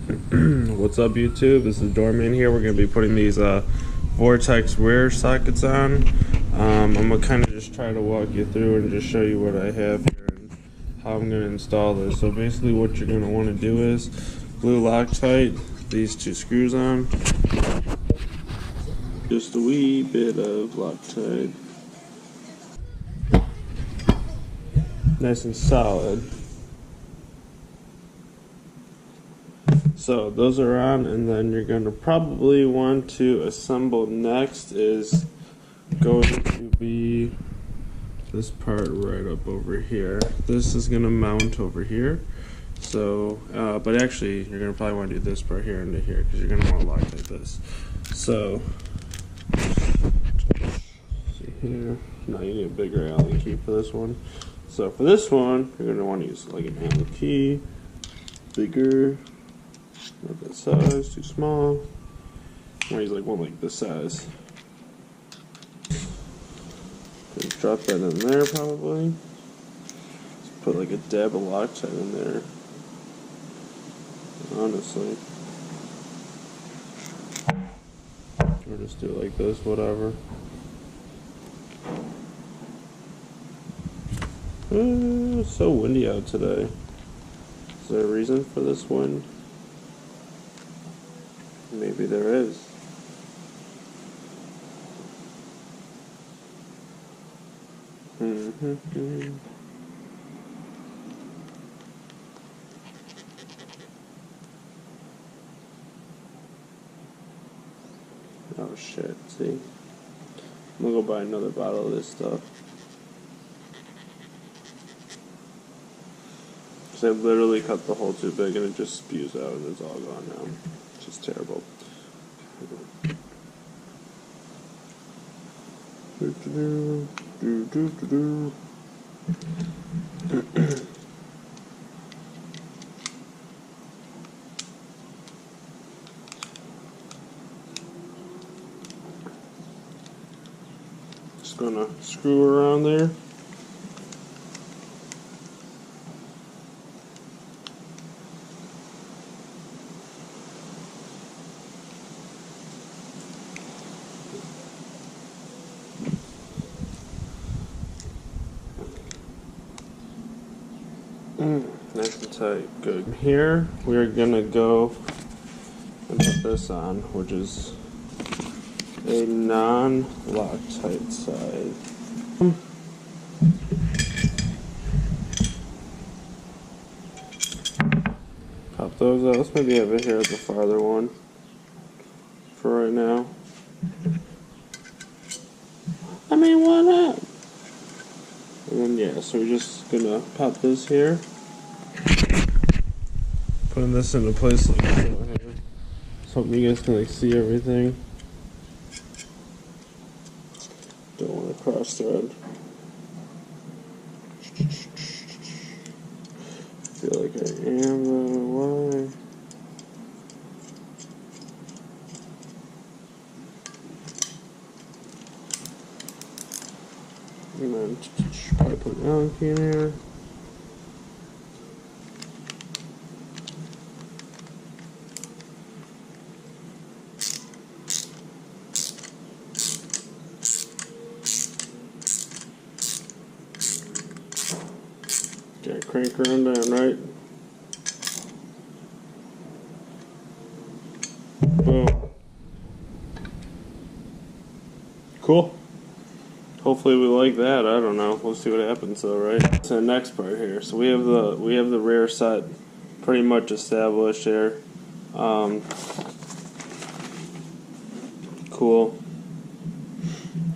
What's up, YouTube? This is Doorman here. We're going to be putting these Vortex rear sockets on. I'm going to kind of just try to walk you through and just show you what I have here and how I'm going to install this. So basically what you're going to want to do is glue Loctite these two screws on. Just a wee bit of Loctite. Nice and solid. So those are on, and then you're going to probably want to assemble next is going to be this part right up over here. This is going to mount over here. So, but actually you're going to probably want to do this part here into here because you're going to want to Loctite this. So, see here. No, you need a bigger Allen key for this one. So for this one, you're going to want to use like an Allen key, bigger. Not that size, too small. I'm gonna use like one like this size. Just drop that in there probably. Just put like a dab of Loctite in there. Honestly. Or just do it like this, whatever. It's so windy out today. Is there a reason for this wind? Maybe there is. Oh shit, see? I'm gonna go buy another bottle of this stuff. Because I literally cut the hole too big and it just spews out and it's all gone now. It's just terrible. Just gonna screw around there. Nice and tight. Good. Here we're gonna go and put this on, which is a non-Loctite side. Pop those out. Let's maybe have it here as the farther one for right now. I mean, why not? And then yeah, so we're just gonna pop this here. Putting this into place like so here. So you guys can like see everything. Don't want to cross thread. Feel like I am, why? And then probably put an Allen key in here. Okay, crank her on down, right? Boom. Cool. Hopefully we like that. I don't know. We'll see what happens though, right? So the next part here. So we have the rear set pretty much established here. Cool.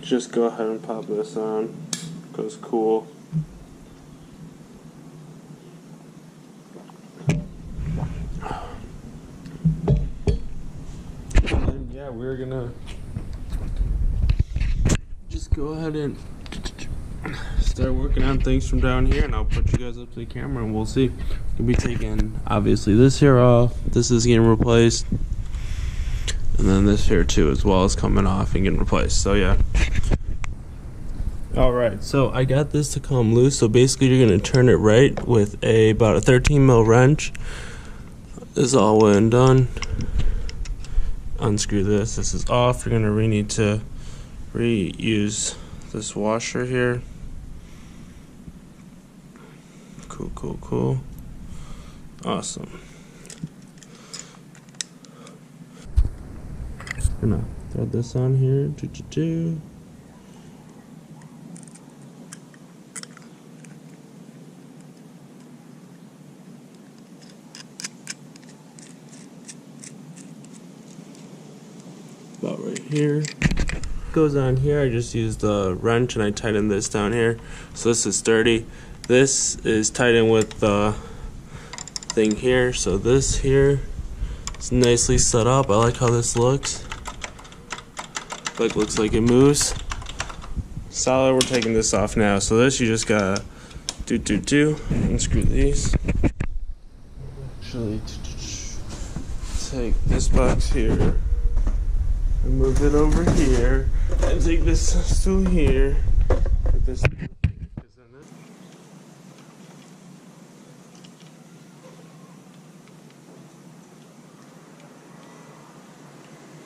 Just go ahead and pop this on. Goes cool. And yeah, we're gonna just go ahead and start working on things from down here, and I'll put you guys up to the camera and we'll see. We'll be taking obviously this here off. This is getting replaced. And then this here too as well is coming off and getting replaced. So yeah. Alright, so I got this to come loose. So basically you're going to turn it right with about a 13 mil wrench. is all well and done. Unscrew this. This is off. You're gonna need to reuse this washer here. Cool. Awesome. Gonna thread this on here. About right here. Goes on here. I just used the wrench and I tightened this down here, so this is sturdy. This is tightened with the thing here, so this here is nicely set up. I like how this looks. Looks like it moves. Solid. We're taking this off now. So this you just gotta unscrew these. Actually, take this box here and move it over here, and take this stool here. Put this.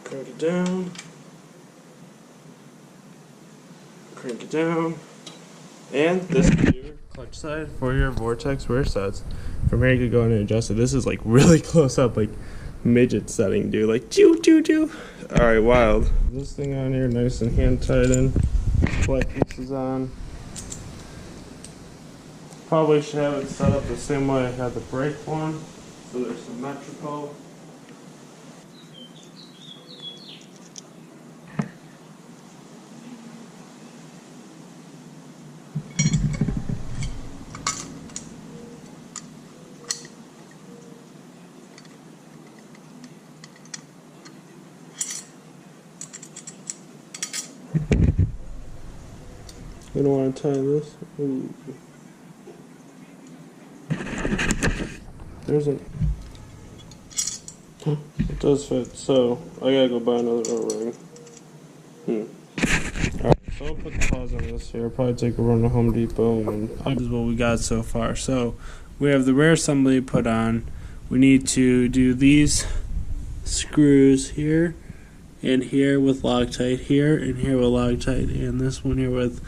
Crank it down. Crank it down. And this is your clutch side for your Vortex rear sets. From here you could go in and adjust it. This is like really close up, like midget setting, dude. Like choo. Alright, wild. This thing on here, nice and hand tightened. Flat pieces on. Probably should have it set up the same way I had the brake one, so they're symmetrical. You don't want to tie this. Ooh. There's a. It does fit, so I gotta go buy another O-ring. Alright, so I'll put the pause on this here. I'll probably take a run to Home Depot, and this is what we got so far. So we have the rear assembly put on. We need to do these screws here and here with Loctite, here and here with Loctite, and this one here with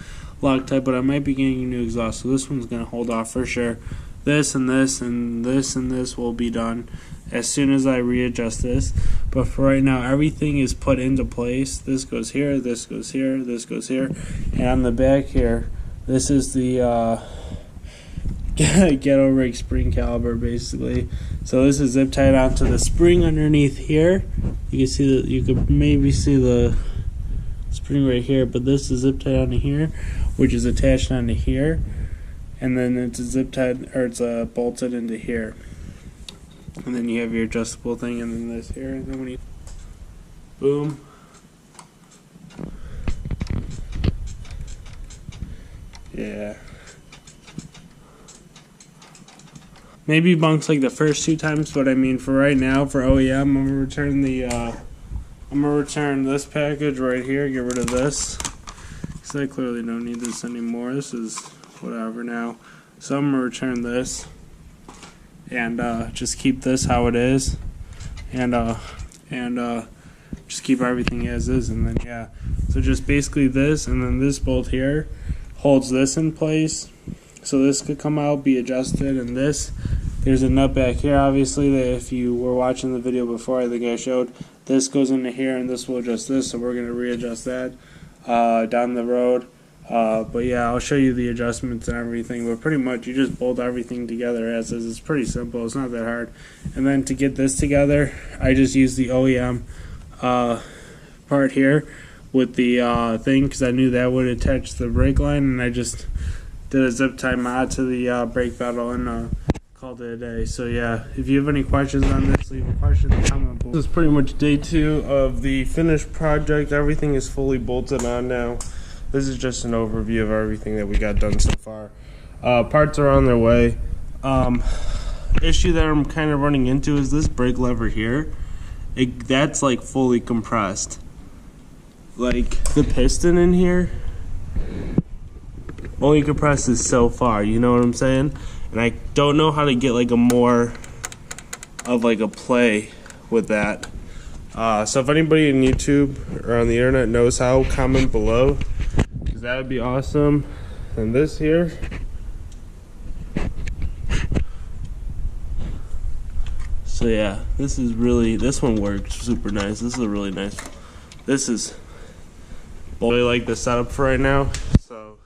Loctite, but I might be getting a new exhaust, so this one's going to hold off for sure. This and this and this and this will be done as soon as I readjust this, but for right now everything is put into place. This goes here, this goes here, this goes here, and on the back here, this is the ghetto rig spring caliper basically. So this is zip tied onto the spring underneath here. You can see that, you could maybe see the spring right here, but this is zip tied onto here, which is attached onto here, and then it's zip tied, or it's bolted into here, and then you have your adjustable thing, and then this here, and then when you boom, yeah, maybe bunks like the first 2 times, but I mean for right now, for OEM, I'm gonna return the I'm gonna return this package right here, get rid of this, because I clearly don't need this anymore. This is whatever now. So I'm gonna return this and just keep this how it is, and just keep everything as is, and then yeah. So just basically this, and then this bolt here holds this in place. So this could come out, be adjusted, and this, there's a nut back here, obviously, that if you were watching the video before, I think I showed, this goes into here, and this will adjust this, so we're going to readjust that down the road. But yeah, I'll show you the adjustments and everything, but pretty much you just bolt everything together as is. It's pretty simple, it's not that hard. And then to get this together, I just use the OEM part here with the thing, because I knew that would attach the brake line, and I just did a zip tie mod to the brake pedal and called it a day. So yeah, if you have any questions on this, leave a question in the comment below. This is pretty much day 2 of the finished project. Everything is fully bolted on now. This is just an overview of everything that we got done so far. Parts are on their way. Issue that I'm kind of running into is this brake lever here. That's like fully compressed. Like the piston in here only compresses so far, you know what I'm saying? And I don't know how to get like a more of like a play with that. So if anybody in YouTube or on the internet knows how, comment below, because that would be awesome. And this here, so yeah, this one works super nice. This is a really nice, I really like the setup for right now. So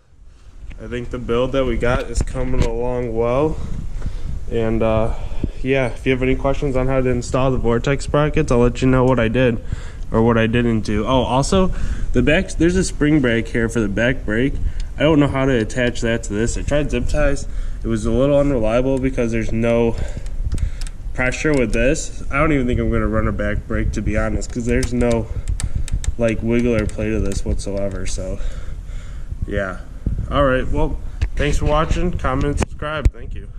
I think the build that we got is coming along well. And yeah, if you have any questions on how to install the Vortex sprockets, I'll let you know what I did or what I didn't do. Oh, also, the back, there's a spring brake here for the back brake. I don't know how to attach that to this. I tried zip ties. It was a little unreliable because there's no pressure with this. I don't even think I'm going to run a back brake, to be honest, because there's no like wiggle or play to this whatsoever. So yeah. All right, well, thanks for watching. Comment and subscribe. Thank you.